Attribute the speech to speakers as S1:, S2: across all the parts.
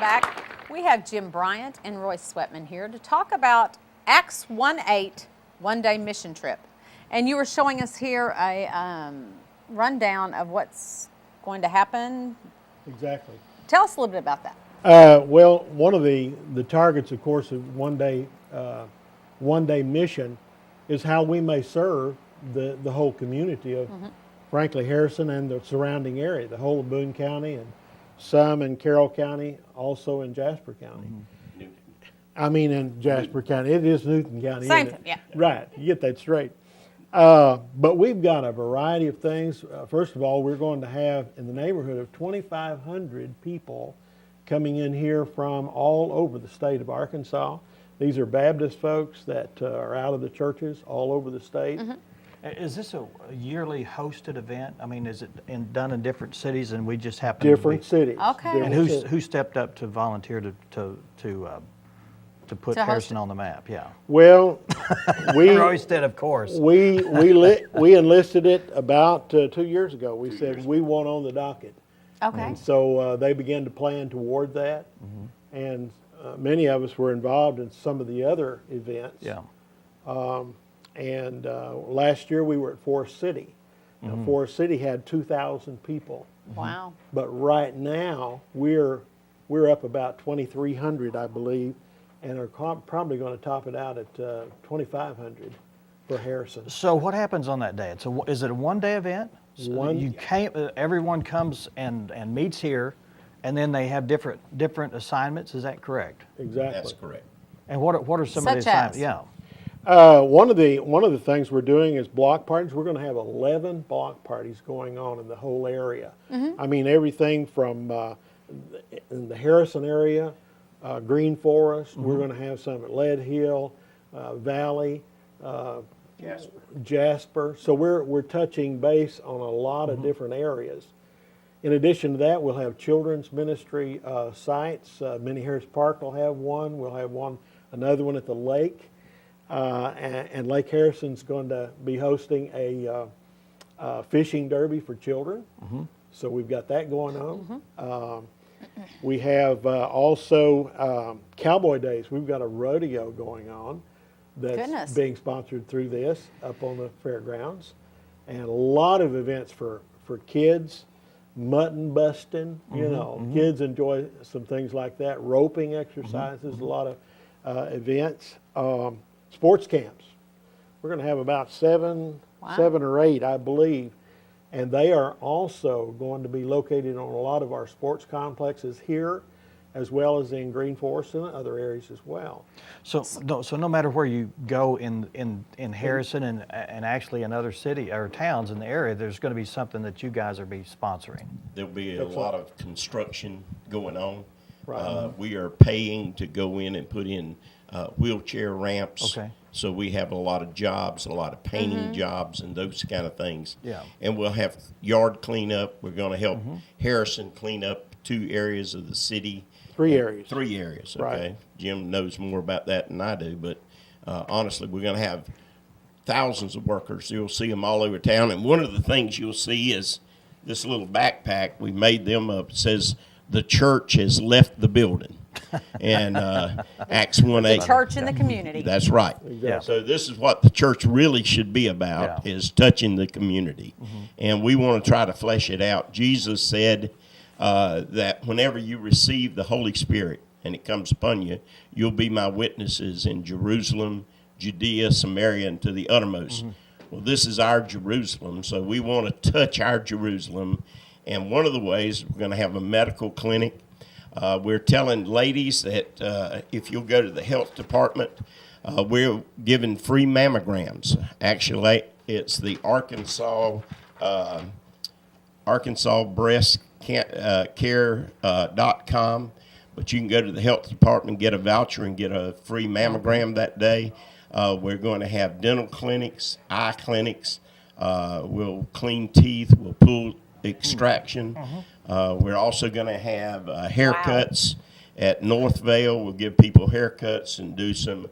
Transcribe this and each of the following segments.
S1: back. We have Jim Bryant and Royce Sweatman here to talk about Acts 1:8 one-day mission trip. And you were showing us here a rundown of what's going to happen.
S2: Exactly.
S1: Tell us a little bit about that.
S2: Well, one of the targets, of course, of one-day mission is how we may serve the whole community of, frankly, Harrison and the surrounding area, the whole of Boone County and some in Carroll County, also in Jasper County. I mean, in Jasper County. It is Newton County.
S1: Same
S2: isn't
S1: thing,
S2: it?
S1: yeah.
S2: Right. You get that straight. But we've got a variety of things. First of all, we're going to have in the neighborhood of 2,500 people coming in here from all over the state of Arkansas. These are Baptist folks that are out of the churches all over the state.
S3: Is this a yearly hosted event? I mean, is it done in different cities and we just happen
S2: Different
S3: to be...
S2: cities.
S1: Okay.
S3: And
S2: Different cities.
S3: who stepped up to volunteer to put
S1: To host
S3: Harrison
S1: it.
S3: on the map? Yeah.
S2: Well,
S3: Royce did, of course.
S2: we enlisted it about 2 years ago. We said we want on the docket.
S1: Okay.
S2: And so they began to plan toward that. And many of us were involved in some of the other events.
S3: Yeah.
S2: And last year we were at Forest City. Now, Forest City had 2,000 people.
S1: Wow.
S2: But right now we're up about 2,300, I believe, and are probably going to top it out at 2,500 for Harrison.
S3: So what happens on that day? Is it a one-day event? So
S2: One-
S3: you can't. Everyone comes and meets here, and then they have different assignments. Is that correct?
S2: Exactly.
S4: That's correct.
S3: And what are some of the
S1: Such as?
S3: assignments? Yeah.
S2: One of the things we're doing is block parties. We're going to have 11 block parties going on in the whole area. I mean, everything from in the Harrison area, Green Forest. We're going to have some at Lead Hill, Valley, Jasper. So we're touching base on a lot of different areas. In addition to that, we'll have children's ministry sites. Minnie Harris Park will have one. We'll have another one at the lake. And Lake Harrison's going to be hosting a fishing derby for children. So we've got that going on. We have also Cowboy Days. We've got a rodeo going on that's
S1: Goodness.
S2: being sponsored through this up on the fairgrounds. And a lot of events for kids, mutton busting, kids enjoy some things like that, roping exercises, a lot of events. Sports camps. We're going to have about seven or eight, I believe, and they are also going to be located on a lot of our sports complexes here, as well as in Green Forest and other areas as well.
S3: So no matter where you go in Harrison and actually in other city or towns in the area, there's going to be something that you guys are be sponsoring.
S4: There'll be a lot of construction going on.
S2: Right.
S4: We are paying to go in and put in wheelchair ramps.
S3: Okay.
S4: So we have a lot of jobs, a lot of painting jobs and those kind of things.
S3: Yeah.
S4: And we'll have yard cleanup. We're going to help Harrison clean up 2 areas of the city.
S2: 3 areas.
S4: 3 areas, okay.
S2: Right.
S4: Jim knows more about that than I do, but honestly, we're going to have thousands of workers. You'll see them all over town. And one of the things you'll see is this little backpack. We made them up. It says, "The church has left the building." And Acts 1:8.
S1: The church in the community.
S4: That's right.
S3: Yeah.
S4: So this is what the church really should be about, is touching the community. And we want to try to flesh it out. Jesus said that whenever you receive the Holy Spirit and it comes upon you, you'll be my witnesses in Jerusalem, Judea, Samaria, and to the uttermost. Well, this is our Jerusalem, so we want to touch our Jerusalem. And one of the ways, we're going to have a medical clinic. We're telling ladies that if you'll go to the health department, we're giving free mammograms. Actually, it's the Arkansas Breast Care.com. But you can go to the health department, get a voucher, and get a free mammogram that day. We're going to have dental clinics, eye clinics. We'll clean teeth. We'll pull extraction. We're also going to have haircuts at Northvale. We'll give people haircuts and do some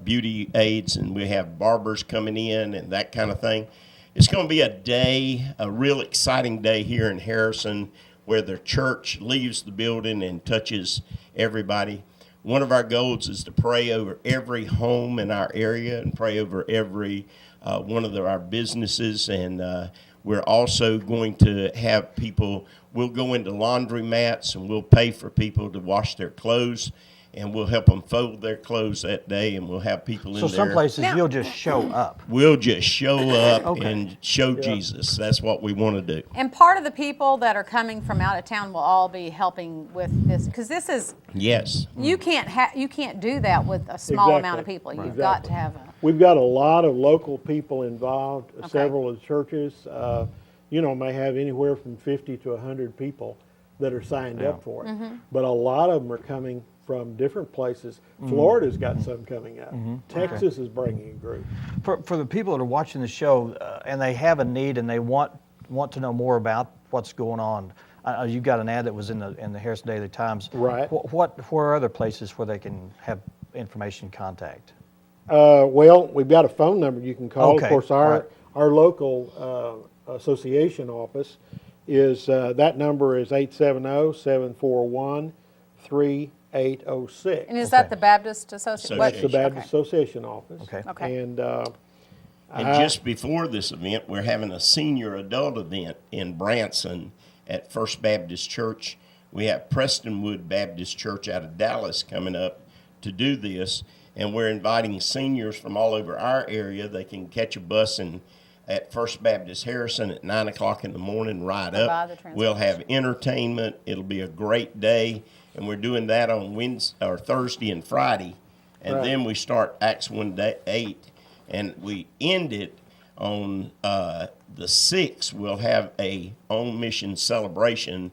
S4: beauty aids, and we have barbers coming in and that kind of thing. It's going to be a real exciting day here in Harrison. where the church leaves the building and touches everybody. One of our goals is to pray over every home in our area and pray over every one of our businesses. And we're also going to have people, we'll go into laundromats and we'll pay for people to wash their clothes. And we'll help them fold their clothes that day, and we'll have people in there.
S3: So some places
S1: Now-
S3: you'll just show up.
S4: We'll just show up
S3: Okay.
S4: and show Jesus. That's what we want to do.
S1: And part of the people that are coming from out of town will all be helping with this, because this is,
S4: Yes.
S1: you can't do that with a small amount of
S2: Exactly.
S1: people.
S2: Right.
S1: You've got to
S2: Exactly.
S1: have a.
S2: We've got a lot of local people involved.
S1: Okay.
S2: Several of the churches, may have anywhere from 50 to 100 people that are signed up for it.
S1: Mm-hmm.
S2: But a lot of them are coming from different places. Florida's got some coming up. Texas is bringing a group.
S3: For the people that are watching the show and they have a need and they want to know more about what's going on, you got an ad that was in the Harrison Daily Times.
S2: Right.
S3: Where are other places where they can have information contact?
S2: Well, we've got a phone number you can call.
S3: Okay,
S2: Of course,
S3: right.
S2: our local association office is, that number is 870-741-3806.
S1: And is that the Baptist Association?
S2: That's the
S4: Association.
S2: Baptist Association office.
S3: Okay.
S1: Okay.
S2: And
S4: And just before this event, we're having a senior adult event in Branson at First Baptist Church. We have Prestonwood Baptist Church out of Dallas coming up to do this. And we're inviting seniors from all over our area. They can catch a bus at First Baptist Harrison at 9 o'clock in the morning, ride
S1: Buy
S4: up.
S1: the transportation.
S4: We'll have entertainment. It'll be a great day. And we're doing that on Wednesday or Thursday and Friday. And
S2: Right.
S4: then we start Acts 1:8. And we end it on the 6th. We'll have a On Mission celebration,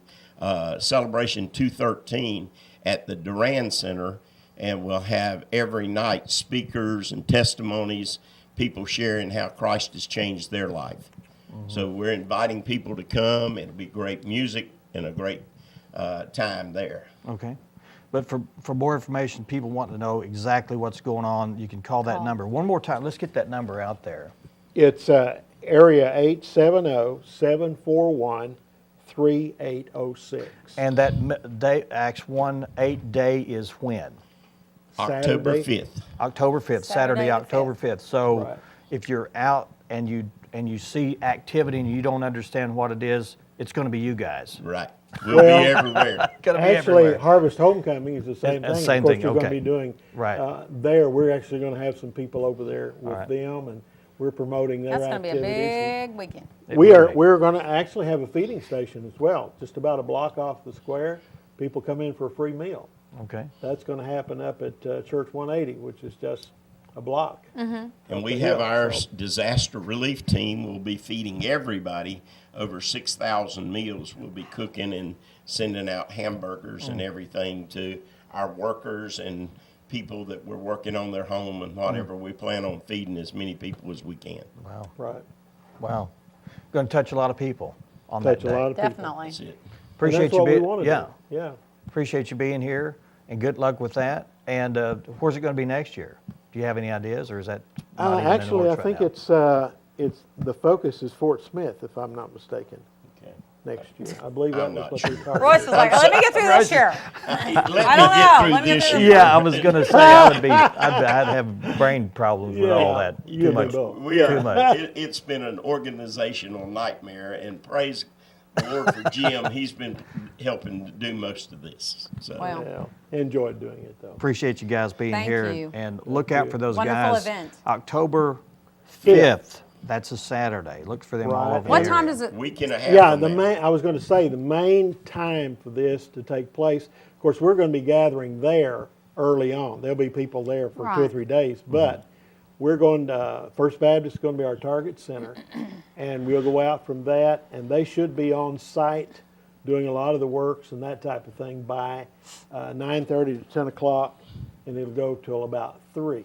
S4: Celebration 213 at the Durand Center. And we'll have every night speakers and testimonies, people sharing how Christ has changed their life. So we're inviting people to come. It'll be great music and a great time there.
S3: Okay. But for more information, people want to know exactly what's going on, you can call that number. One more time, let's get that number out there.
S2: it's area 870-741-3806.
S3: And that day, Acts 1:8 day is when?
S4: October
S2: Saturday.
S4: 5th.
S3: October 5th,
S1: Saturday
S3: Saturday,
S1: the
S3: October 5th. So
S2: Right.
S3: if you're out and you see activity and you don't understand what it is, it's going to be you guys.
S4: Right. We'll
S2: Well-
S4: be everywhere.
S3: Going to be
S2: Actually,
S3: everywhere.
S2: Harvest Homecoming is the same thing.
S3: Same
S2: Of course,
S3: thing,
S2: you're going to
S3: okay.
S2: be doing
S3: Right.
S2: there. We're actually going to have some people over there with
S3: right.
S2: them, and we're promoting their
S1: That's going to be a
S2: activities.
S1: big weekend.
S3: It will be.
S2: We're going to actually have a feeding station as well, just about a block off the square. People come in for a free meal.
S3: Okay.
S2: That's going to happen up at Church 180, which is just a block.
S4: And we
S2: the
S4: have
S2: hill,
S4: our
S2: so.
S4: disaster relief team will be feeding everybody over 6,000 meals. We'll be cooking and sending out hamburgers and everything to our workers and people that we're working on their home and whatever. We plan on feeding as many people as we can.
S3: Wow.
S2: Right.
S3: Wow. Going to touch a lot of people on
S2: Touch
S3: that
S2: a
S3: day.
S2: lot of people.
S1: Definitely.
S4: That's it.
S2: And
S3: Appreciate
S2: that's
S3: you
S2: what we
S3: being
S2: want to
S3: yeah.
S2: do. Yeah.
S3: Appreciate you being here and good luck with that. And where's it going to be next year? Do you have any ideas, or is that not even in the
S2: Actually, I
S3: works right
S2: think
S3: now?
S2: it's the focus is Fort Smith, if I'm not mistaken,
S4: Okay.
S2: next year. I believe that
S4: I'm
S2: was
S4: not
S2: what
S4: sure.
S2: we talked
S1: Royce is like, let me get through this year.
S4: Let me
S1: don't know.
S4: get through
S1: Let me get
S4: this
S1: through
S4: year.
S3: Yeah, I was going to say I'd have brain problems with all that.
S2: you
S3: Too much.
S2: do both.
S4: We are.
S3: Too much.
S4: It's been an organizational nightmare, and praise the Lord for Jim. He's been helping to do most of this. So
S1: Wow.
S2: Yeah, enjoyed doing it though.
S3: Appreciate you guys being
S1: Thank
S3: here.
S1: you.
S3: And look out for those
S1: Wonderful
S3: guys.
S1: event.
S3: October
S2: Fifth.
S3: 5th. That's a Saturday. Look for them all
S2: Right.
S3: over
S1: What
S3: the
S1: time
S3: area.
S1: does it?
S4: week and a half.
S2: Yeah,
S4: from now.
S2: I was going to say the main time for this to take place. Of course, we're going to be gathering there early on. There'll be people there for 2 or
S1: Right.
S2: 3 days, but we're going to First Baptist is going to be our target center, and we'll go out from that, and they should be on site doing a lot of the works and that type of thing by 9:30 to 10 o'clock, and it'll go till about 3.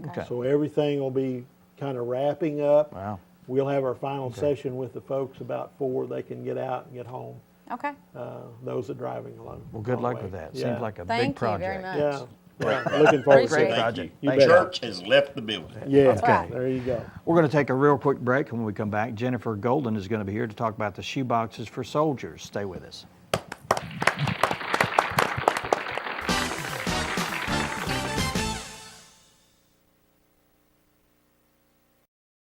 S3: Okay.
S2: So everything will be kind of wrapping up.
S3: Wow.
S2: We'll have our final session with the folks about 4. They can get out and get home.
S1: Okay.
S2: Those that driving alone.
S3: Well, good luck with that. Seems like a
S1: Thank
S3: big
S1: you
S3: project.
S1: very much.
S2: Yeah,
S4: Great
S2: yeah. Looking forward to
S1: Appreciate
S2: it.
S1: it.
S3: project.
S2: You
S4: The
S2: bet.
S4: church has left the building.
S2: Yeah,
S1: right.
S2: there you go.
S3: We're going to take a real quick break. When we come back, Jennifer Golden is going to be here to talk about the shoe boxes for soldiers. Stay with us.